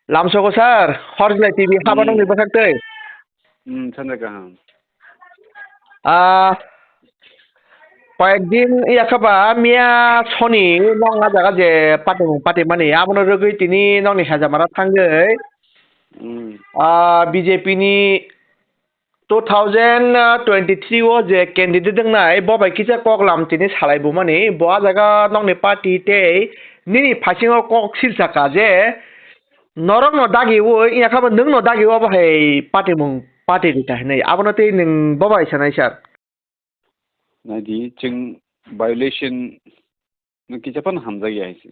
Lamsoko sir, Horizon TV haba nang Hmm, nibasagtay. Sandra Graham. Ah, কয়েকদিন ইয়াখাবা মিয়া Sony নংনা জায়গা যে পাতে মানে আবনো রগৈ তিনি নংনি হাজামারা থাঙ্গৈ Hmm, BJP ni 2023 o je candidate dengnaय bobai kisa koklam tini salaibo mani boa jaga nongni party tei nini phasingo kok silsaka je norok no dagi wo iyakhaba nung no dagi wo bahai party rita hinai abono tei ning bobai sanai sir. Nadi ching violation kichapan hamjaya haisi.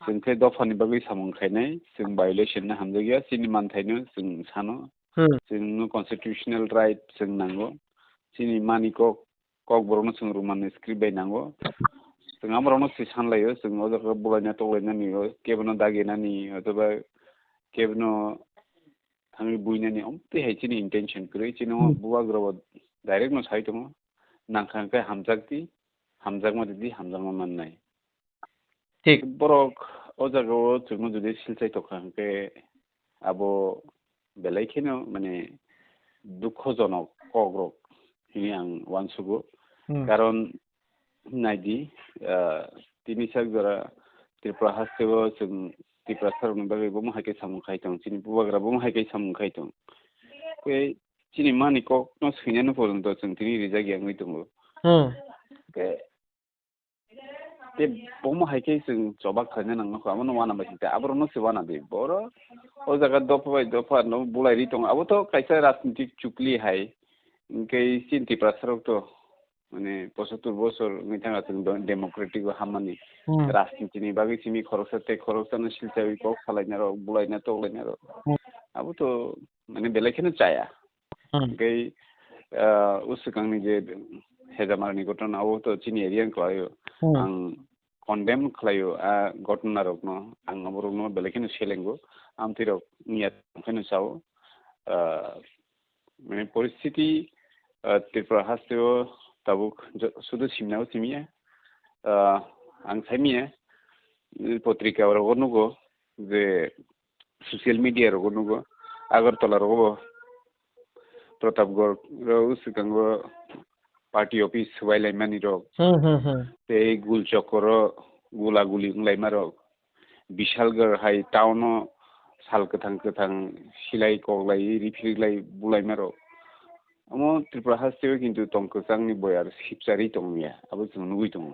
Ching kai dofani bagui samung khainai ching violation na hamjaya sini manthaino ching sano ching no constitutional right ching nango sini mani kok borno ching ruman script bai nango ching amrono si sanlayo ching ojaga bulaina tolaina ni kebno dagena ni otoba kebno tangi buina ni omte hai chini intention kri chino buwa grobo direct no sai tongo nangkangkai hamjakma didi hamjakma mannai ঠিক borok o jagao chungno jodi silchai tokangkai abo belai kheno mane dukkhojonok kogrok hini ang wansugo karon naidi tini sakjora tripura hasteo chung tripura sarong bagui bo haike samung khaitong chini bubagra bo haike samung khaitong kei chini mani kok no shinano poronto chung tini rijagi angui tongo ke te bomo haike chung chobak khane nang ko amano wana basite abro no se wana be boro o jaga dopa no bulai ri tong abo to kaisa rajnitik chukli hai ingkai sinti prasarok to মানে ৭৫ বছর মিথাঙ্গা chung democratic hamani rajniti ni bagi simi khoroksa no silchai kok salaina rok bulaina tolaina rok abo to মানে belai chaya ingkai usukangni je hejamarni gotona abo to chini area klayo ang condemn klayo gotona rok no ang aborok no belai selengo amti rok niat kheno sao মানে পরিস্থিতি Tripura হাস্তেও tabuk sudu simnao simia ang saimia potrika rogo nugo je social media rogo nugo agartala rogo protapgor ro usikango party office wailai mani rok te gul chokoro gulaguli nglai rok bishalgar hai town sal kathang silai koglai rifilai bulai rok amo tripura hasteo kintu tongkosangni boyar sipsari tongmiya abo chung nugui tongo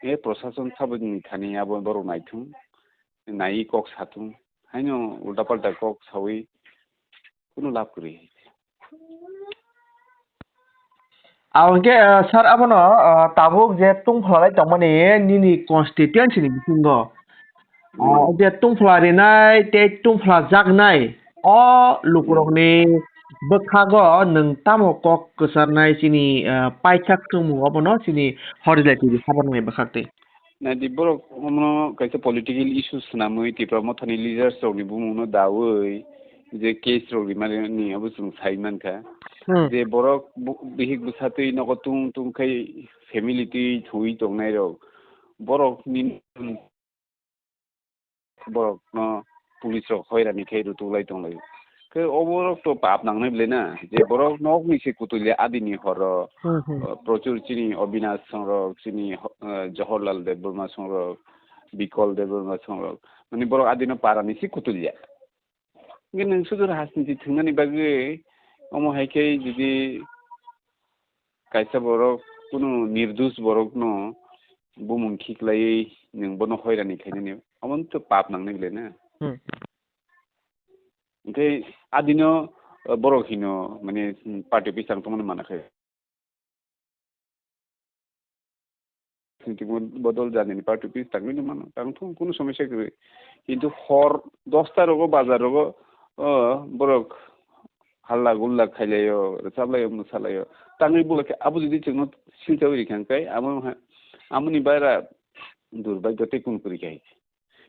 e prosason saboni thani abo boro naitung nai kok satung haino ulta palta kok sawi kuno লাভ করি Aunque sir abono tabuk je tungfalai tongmani nini constituency ni bisingo je tungflari nai te tungfla jagnai o lukurokni bokhago nung tamo kok kesarnai sini paithak tumu abono sini horizon TV habar ngai bakhakte na di borok omno kaisa political issues namui tipra mothani leaders rokni bumuno dawoi je case rokni mane ni abo chung saiman kha je borok bihik busatui nogo tung kai family ti thui tongnai rok borok ni borok no police rok hoirani khai rutulai tonglai ke oborok to pap nangnai blena je borok nok ni se kutulia adini horo প্রচুর চিনি অবিনাশ সংরক চিনি জওহরলাল দেববর্মা সংরক বিকল দেববর্মা সংরক মানে বড় আদিনো পারানি C কুতুলিয়া কিন্তু শুধু রাজনীতি থাঙ্গানি বাগে অম হাইকে যদি কাইসা বড় কোনো নির্দোষ বড়ক ন বুমুন খিকলাই নং বনো হয়রানি খাইনি অমন তো পাপ নাংনে গলে না ओमफ्राय आदिनो बर'खिनो माने पार्टी अफिस थांथ'मोन मानाखै बदल जानायनि पार्टी अफिस थांनो मानो थांथ' কোনো সমস্যা गैया কিন্তু हर 10টা রগো বাজার রগো বরক হাল্লা গুল্লা খাইলাयो रोजाबलायो मोसालायो ताङै बुलाके आबु जुदि जोंनो सिलथाव रिखांखाय आमुनि बारा दुर्भाग्यते कुन करिखाय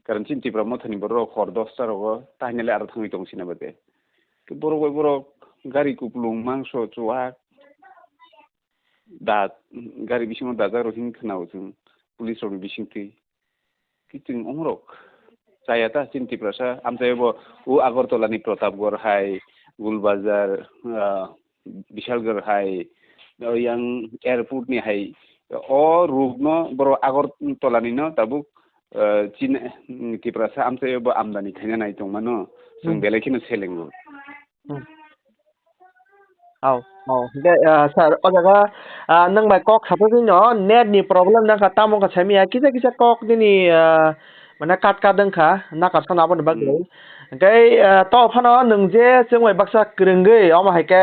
कारण चिन्तिफ्रा मथानि बर हर 10टा रगो ताहनेले आरो थाङै दंसिना बादे बर गारि कुपलुं मांस चुवा दा गारि बिसिङाव दाजा रहिन खोनाव जों पुलिस रनि बिसिंथि कि जों अमरक sayata cinti prasa amtai bo u Agartala ni Pratapgarh hai Gulbazar Bishalgarh hai yang airport ni hai o rugno boro Agartala ni no tabuk cin ki prasa amtai bo amdani khaina nai tongmano जों बेलायखिनो सेलेंगो औ औ दे सार अजागा नों बाय कक साफोरनि न net नि problem ना तामो का सामिया किसा किसा कक दिनि माने काट का दोंखा ना काट सना बन बागै ओमफ्राय तो फानो नों जे जों बाय बाक्सा ग्रोंगै अमा हायके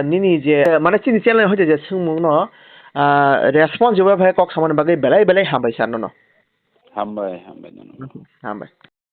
निनि जे माने चिनि चेनेल होजे जे सोंमुं न रेस्पॉन्स जोबा भाई कक सामान बागै बेलाय बेलाय हामबाय सार न हामबाय हामबाय